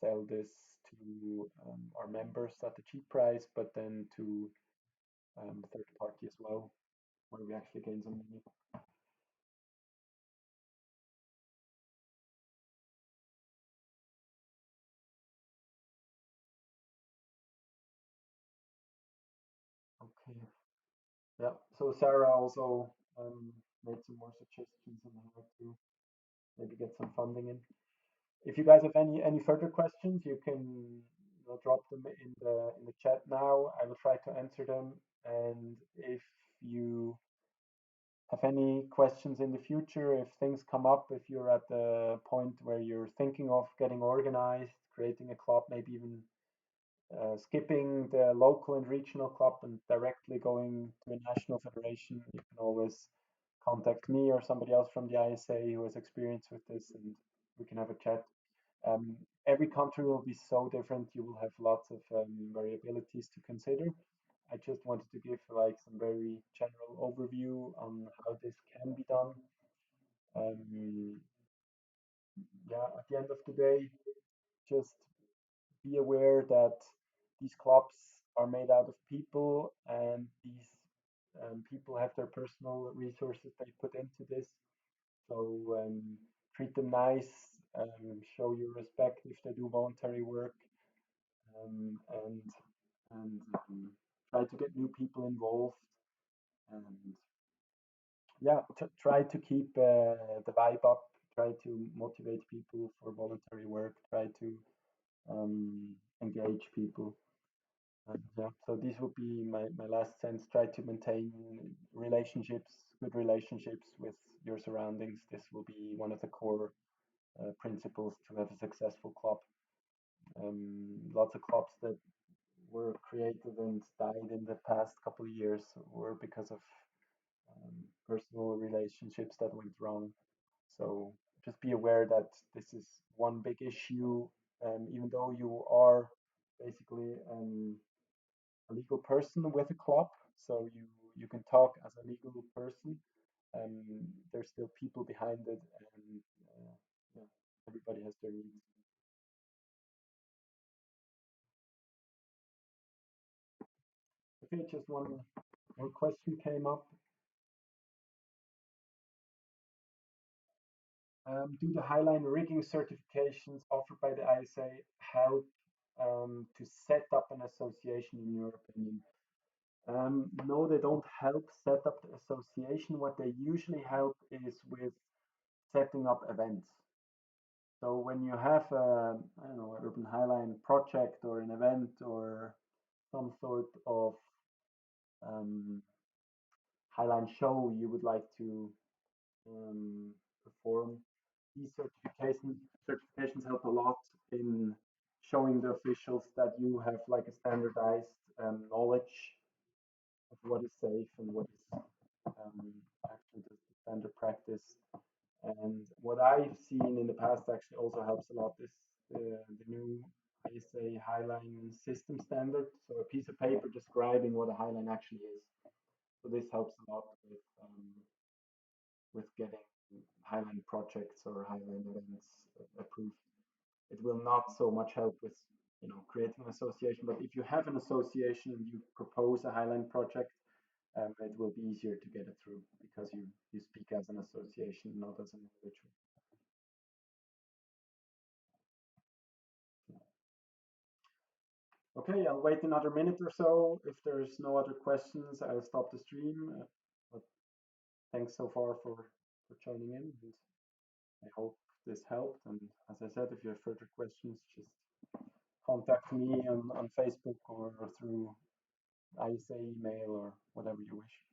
sell this to our members at a cheap price, but then to third party as well, where we actually gain some money. Okay. Yeah. So Sarah also made some more suggestions on how to maybe get some funding in. If you guys have any further questions, you can drop them in the chat now. I will try to answer them. And if you have any questions in the future, if things come up, if you're at the point where you're thinking of getting organized, creating a club, maybe even skipping the local and regional club and directly going to a national federation, you can always contact me or somebody else from the ISA who has experience with this, and we can have a chat. Um, every country will be so different. You will have lots of variabilities to consider. I just wanted to give like some very general overview on how this can be done. Um, yeah, at the end of the day, just be aware that these clubs are made out of people, and these people have their personal resources they put into this. So treat them nice, show your respect if they do voluntary work, um, and and try to get new people involved. And yeah, try to keep the vibe up. Try to motivate people for voluntary work. Try to engage people. Yeah, so this would be my last sense. Try to maintain relationships, good relationships with your surroundings. This will be one of the core principles to have a successful club. Lots of clubs that were created and died in the past couple of years were because of personal relationships that went wrong. So just be aware that this is one big issue, even though you are basically a legal person with a club, so you can talk as a legal person. There's still people behind it, and yeah, everybody has their needs. Okay, just one more question came up. Do the Highline rigging certifications offered by the ISA help to set up an association, in your opinion? No, they don't help set up the association. What they usually help is with setting up events. So when you have a, I don't know, urban highline project or an event or some sort of um, highline show you would like to perform, these certifications help a lot in showing the officials that you have like a standardized knowledge of what is safe and what is actually the standard practice. And what I've seen in the past actually also helps a lot is the new ISA Highline system standard. So a piece of paper describing what a highline actually is. So this helps a lot with getting highline projects or highline events approved. It will not so much help with creating an association, but if you have an association and you propose a highline project, it will be easier to get it through because you speak as an association, not as an individual. Okay, I'll wait another minute or so. If there's no other questions, I'll stop the stream. But thanks so far for joining in, and I hope this helped. And as I said, if you have further questions, just contact me on Facebook or through ISA email or whatever you wish.